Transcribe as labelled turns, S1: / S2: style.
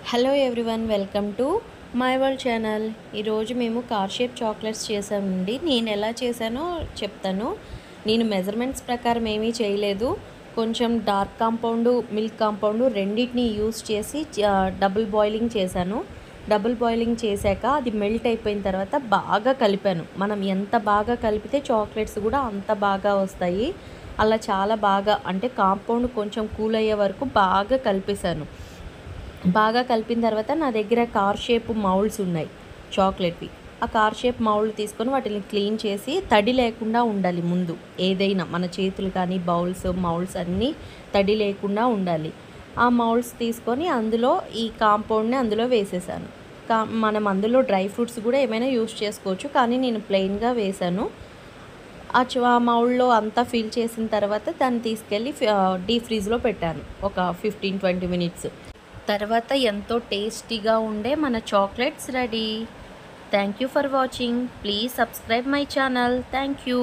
S1: Hello everyone, welcome to my world channel. ఈరోజు మేము car shape chocolates చేసామండి. నేను ఎలా చేశానో చెప్తాను. నేను మెజర్మెంట్స్ ప్రకారం ఏమీ చేయలేదు. కొంచెం డార్క్ కాంపౌండ్, మిల్క్ కాంపౌండ్ రెండింటిని యూస్ చేసి డబుల్ బాయిలింగ్ చేశాను. డబుల్ బాయిలింగ్ చేశాక అది మెల్ట్ అయిపోయిన తర్వాత బాగా కలిపాను. మనం ఎంత బాగా కలిపితే చాక్లెట్స్ కూడా అంత బాగా వస్తాయి. అలా చాలా బాగా, అంటే కాంపౌండ్ కొంచెం కూల్ అయ్యే వరకు బాగా కలిపేశాను. బాగా కలిపిన తర్వాత నా దగ్గర కార్ షేప్ మౌల్డ్స్ ఉన్నాయి చాక్లెట్వి. ఆ కార్ షేప్ మౌల్డ్ తీసుకొని వాటిని క్లీన్ చేసి, తడి లేకుండా ఉండాలి ముందు. ఏదైనా మన చేతులు కానీ బౌల్స్ మౌల్డ్స్ అన్నీ తడి లేకుండా ఉండాలి. ఆ మౌల్డ్స్ తీసుకొని అందులో ఈ కాంపౌండ్ని అందులో వేసేసాను. మనం అందులో డ్రై ఫ్రూట్స్ కూడా ఏమైనా యూస్ చేసుకోవచ్చు, కానీ నేను ప్లెయిన్గా వేసాను. ఆ మౌల్డ్లో అంతా ఫిల్ చేసిన తర్వాత దాన్ని తీసుకెళ్ళి డీప్ ఫ్రీజ్లో పెట్టాను ఒక 15-20 మినిట్స్. తర్వాత ఎంతో టేస్టీగా ఉండే మన chocolates ready. Thank you for watching. Please subscribe my channel. Thank you.